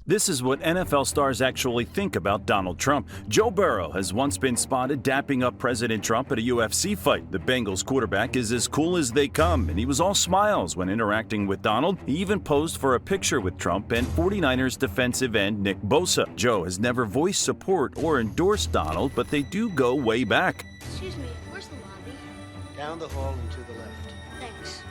This is what NFL stars actually think about Donald Trump. Joe Burrow has once been spotted dapping up President Trump at a UFC fight. The Bengals quarterback is as cool as they come, and he was all smiles when interacting with Donald. He even posed for a picture with Trump and 49ers defensive end Nick Bosa. Joe has never voiced support or endorsed Donald, but they do go way back. Excuse me, where's the lobby? Down the hall and to the left. Thanks.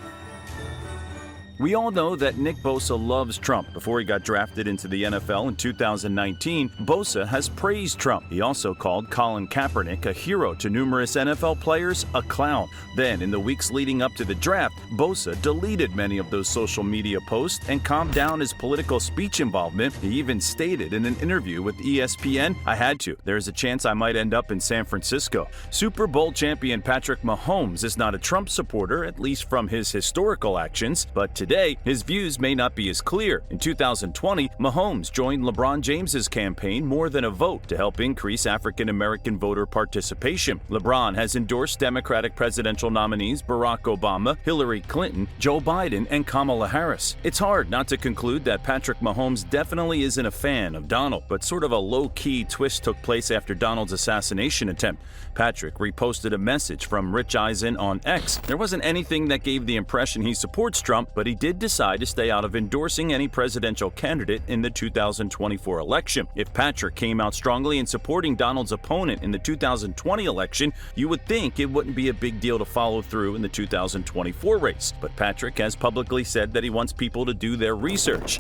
We all know that Nick Bosa loves Trump. Before he got drafted into the NFL in 2019, Bosa has praised Trump. He also called Colin Kaepernick a hero to numerous NFL players, a clown. Then, in the weeks leading up to the draft, Bosa deleted many of those social media posts and calmed down his political speech involvement. He even stated in an interview with ESPN, "I had to. There's a chance I might end up in San Francisco." Super Bowl champion Patrick Mahomes is not a Trump supporter, at least from his historical actions, but today, his views may not be as clear. In 2020, Mahomes joined LeBron James's campaign More Than a Vote to help increase African-American voter participation. LeBron has endorsed Democratic presidential nominees Barack Obama, Hillary Clinton, Joe Biden, and Kamala Harris. It's hard not to conclude that Patrick Mahomes definitely isn't a fan of Donald, but sort of a low-key twist took place after Donald's assassination attempt. Patrick reposted a message from Rich Eisen on X. There wasn't anything that gave the impression he supports Trump, but he did decide to stay out of endorsing any presidential candidate in the 2024 election. If Patrick came out strongly in supporting Donald's opponent in the 2020 election, you would think it wouldn't be a big deal to follow through in the 2024 race. But Patrick has publicly said that he wants people to do their research.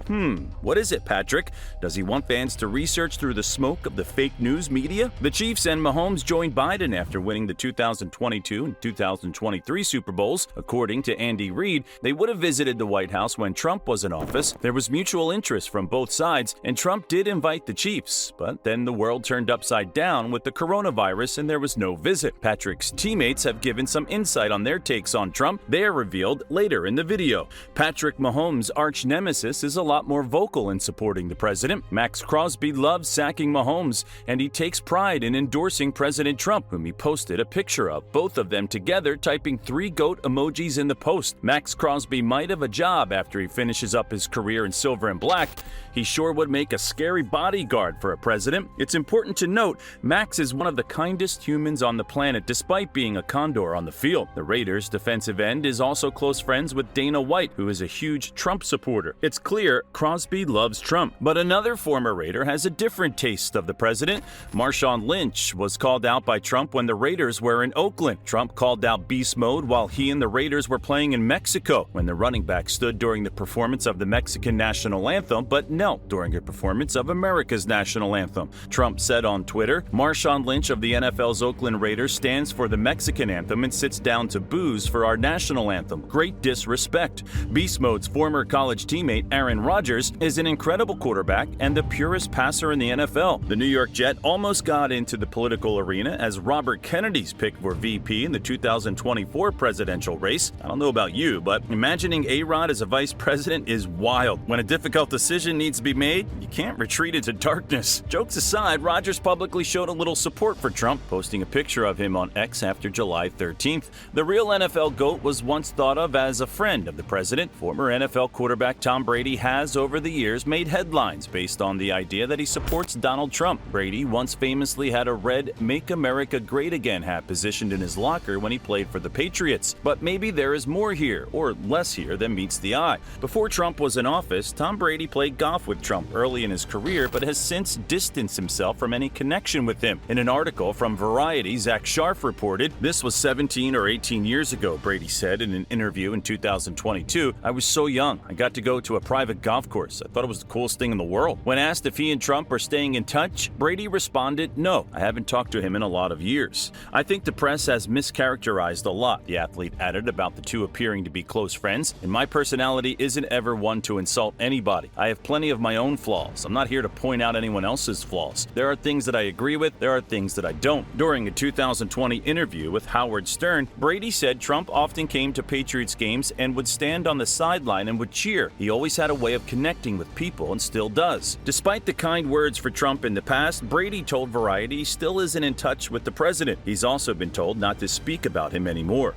What is it, Patrick? Does he want fans to research through the smoke of the fake news media? The Chiefs and Mahomes joined Biden after winning the 2022 and 2023 Super Bowls. According to Andy Reid, they would have visited the White House when Trump was in office. There was mutual interest from both sides, and Trump did invite the Chiefs. But then the world turned upside down with the coronavirus and there was no visit. Patrick's teammates have given some insight on their takes on Trump. They are revealed later in the video. Patrick Mahomes' arch nemesis is a lot more vocal in supporting the president. Max Crosby loves sacking Mahomes, and he takes pride in endorsing President Trump, whom he posted a picture of, both of them together typing 3 goat emojis in the post. Max Crosby might have a job after he finishes up his career in silver and black. He sure would make a scary bodyguard for a president. It's important to note, Max is one of the kindest humans on the planet despite being a condor on the field. The Raiders' defensive end is also close friends with Dana White, who is a huge Trump supporter. It's clear Crosby loves Trump. But another former Raider has a different taste of the president. Marshawn Lynch was called out by Trump when the Raiders were in Oakland. Trump called out beast mode while he and the Raiders were playing in Mexico when the running back stood during the performance of the Mexican national anthem, but knelt during a performance of America's national anthem. Trump said on Twitter, "Marshawn Lynch of the NFL's Oakland Raiders stands for the Mexican anthem and sits down to booze for our national anthem. Great disrespect." Beast Mode's former college teammate Aaron Rodgers is an incredible quarterback and the purest passer in the NFL. The New York Jet almost got into the political arena as Robert Kennedy's pick for VP in the 2024 presidential race. I don't know about you, but imagining A-Rod as a vice president is wild. When a difficult decision needs to be made, you can't retreat into darkness. Jokes aside, Rodgers publicly showed a little support for Trump, posting a picture of him on X after July 13th. The real NFL GOAT was once thought of as a friend of the president. Former NFL quarterback Tom Brady has, over the years, made headlines based on the idea that he supports Donald Trump. Brady once famously had a red "Make America Great Again" hat positioned in his locker when he played for the Patriots. But maybe there is more here, or less here, than meets the eye. Before Trump was in office, Tom Brady played golf with Trump early in his career, but has since distanced himself from any connection with him. In an article from Variety, Zach Sharf reported, "This was 17 or 18 years ago," Brady said in an interview in 2022. "I was so young. I got to go to a private golf course. I thought it was the coolest thing in the world." When asked if he and Trump are staying in touch, Brady responded, "No, I haven't talked to him in a lot of years." "I think the press has mischaracterized a lot," the athlete added about the two appearing to be close friends. "And my personality isn't ever one to insult anybody. I have plenty of my own flaws. I'm not here to point out anyone else's flaws. There are things that I agree with, there are things that I don't." During a 2020 interview with Howard Stern, Brady said Trump often came to Patriots games and would stand on the sideline and would cheer. He always had a way of connecting with people and still does. Despite the kind words for Trump in the past, Brady told Variety he still isn't in touch with the president. He's also been told not to speak about him anymore.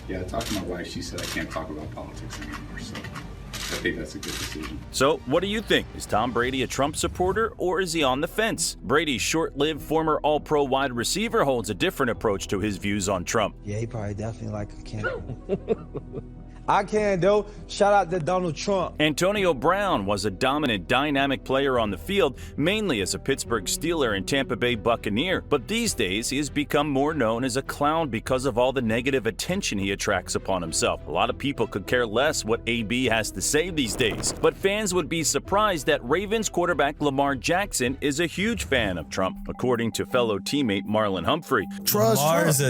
Yeah, I talked to my wife. She said I can't talk about politics anymore, so think that's a good decision. So, what do you think? Is Tom Brady a Trump supporter, or is he on the fence? Brady's short-lived former All-Pro wide receiver holds a different approach to his views on Trump. Yeah, he probably definitely like a candidate. I can, though. Shout out to Donald Trump. Antonio Brown was a dominant, dynamic player on the field, mainly as a Pittsburgh Steeler and Tampa Bay Buccaneer. But these days, he has become more known as a clown because of all the negative attention he attracts upon himself. A lot of people could care less what AB has to say these days. But fans would be surprised that Ravens quarterback Lamar Jackson is a huge fan of Trump, according to fellow teammate Marlon Humphrey. Lamar's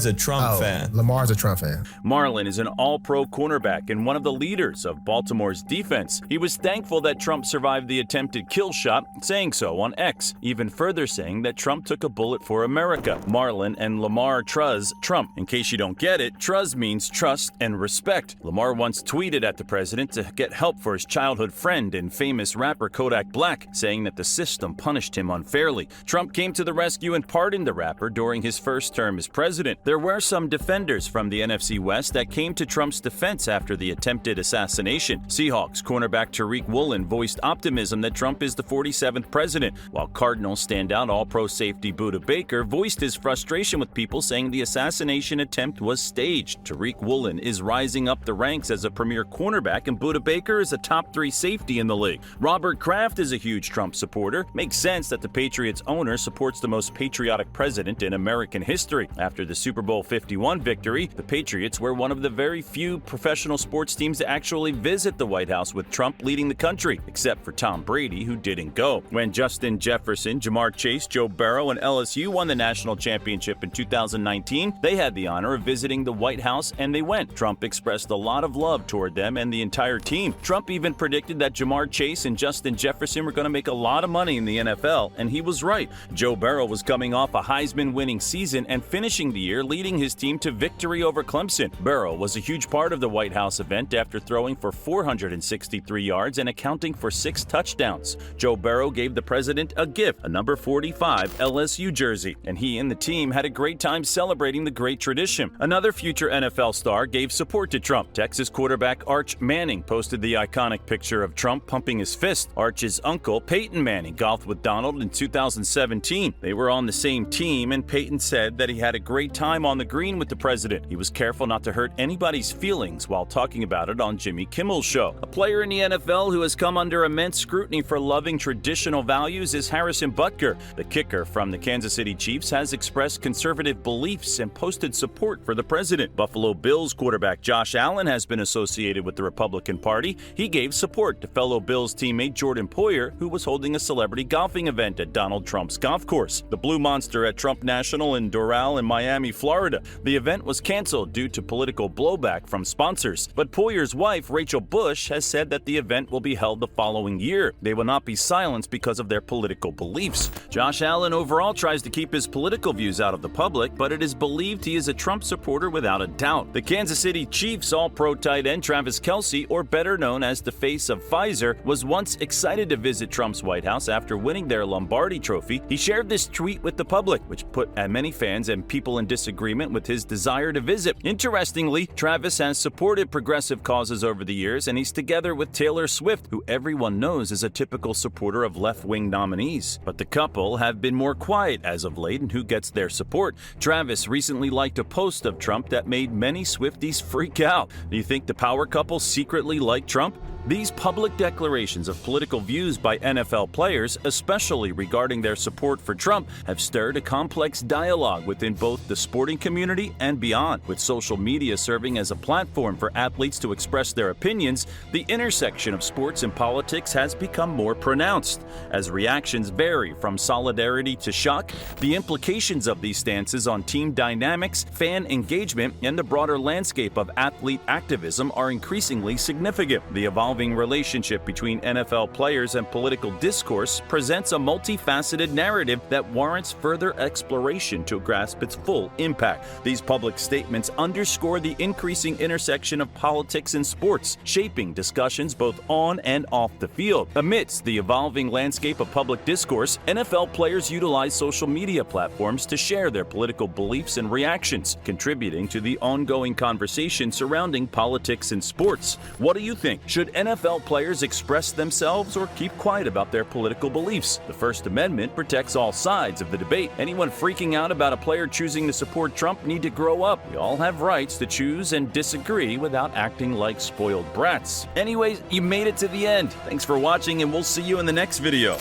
a Trump fan. Lamar's a Trump fan. Marlon is an all-pro cornerback and one of the leaders of Baltimore's defense. He was thankful that Trump survived the attempted kill shot, saying so on X, even further saying that Trump took a bullet for America. Marlon and Lamar trust Trump. In case you don't get it, trust means trust and respect. Lamar once tweeted at the president to get help for his childhood friend and famous rapper Kodak Black, saying that the system punished him unfairly. Trump came to the rescue and pardoned the rapper during his first term as president. There were some defenders from the NFC West that came to Trump's defense after the attempted assassination. Seahawks cornerback Tariq Woolen voiced optimism that Trump is the 47th president, while Cardinals standout All-Pro safety Buda Baker voiced his frustration with people saying the assassination attempt was staged. Tariq Woolen is rising up the ranks as a premier cornerback, and Buda Baker is a top 3 safety in the league. Robert Kraft is a huge Trump supporter. Makes sense that the Patriots owner supports the most patriotic president in American history. After the Super Bowl 51 victory, the Patriots were one of the very few professional sports teams to actually visit the White House with Trump leading the country, except for Tom Brady, who didn't go. When Justin Jefferson, Jamar Chase, Joe Burrow, and LSU won the national championship in 2019, they had the honor of visiting the White House, and they went. Trump expressed a lot of love toward them and the entire team. Trump even predicted that Jamar Chase and Justin Jefferson were going to make a lot of money in the NFL, and he was right. Joe Burrow was coming off a Heisman-winning season and finishing the year leading his team to victory over Clemson. Burrow was a huge part of the White House event after throwing for 463 yards and accounting for 6 touchdowns. Joe Burrow gave the president a gift, a number 45 LSU jersey, and he and the team had a great time celebrating the great tradition. Another future NFL star gave support to Trump. Texas quarterback Arch Manning posted the iconic picture of Trump pumping his fist. Arch's uncle, Peyton Manning, golfed with Donald in 2017. They were on the same team, and Peyton said that he had a great time on the green with the president. He was careful not to hurt anybody's feelings while talking about it on Jimmy Kimmel's show. A player in the NFL who has come under immense scrutiny for loving traditional values is Harrison Butker. The kicker from the Kansas City Chiefs has expressed conservative beliefs and posted support for the president. Buffalo Bills quarterback Josh Allen has been associated with the Republican Party. He gave support to fellow Bills teammate Jordan Poyer, who was holding a celebrity golfing event at Donald Trump's golf course, the Blue Monster at Trump National in Doral in Miami, Florida. The event was canceled due to political blowback from sponsors, but Poyer's wife, Rachel Bush, has said that the event will be held the following year. They will not be silenced because of their political beliefs. Josh Allen overall tries to keep his political views out of the public, but it is believed he is a Trump supporter without a doubt. The Kansas City Chiefs All-Pro tight end Travis Kelce, or better known as the face of Pfizer, was once excited to visit Trump's White House after winning their Lombardi trophy. He shared this tweet with the public, which put many fans and people in disagreement with his desire to visit. Interestingly, Travis has supported progressive causes over the years, and he's together with Taylor Swift, who everyone knows is a typical supporter of left-wing nominees. But the couple have been more quiet as of late, and who gets their support? Travis recently liked a post of Trump that made many Swifties freak out. Do you think the power couple secretly like Trump? These public declarations of political views by NFL players, especially regarding their support for Trump, have stirred a complex dialogue within both the sporting community and beyond. With social media serving as a platform for athletes to express their opinions, the intersection of sports and politics has become more pronounced. As reactions vary from solidarity to shock, the implications of these stances on team dynamics, fan engagement, and the broader landscape of athlete activism are increasingly significant. The evolving evolving relationship between NFL players and political discourse presents a multifaceted narrative that warrants further exploration to grasp its full impact. These public statements underscore the increasing intersection of politics and sports, shaping discussions both on and off the field. Amidst the evolving landscape of public discourse, NFL players utilize social media platforms to share their political beliefs and reactions, contributing to the ongoing conversation surrounding politics and sports. What do you think? Should NFL players express themselves or keep quiet about their political beliefs? The First Amendment protects all sides of the debate. Anyone freaking out about a player choosing to support Trump need to grow up. We all have rights to choose and disagree without acting like spoiled brats. Anyways, you made it to the end. Thanks for watching, and we'll see you in the next video.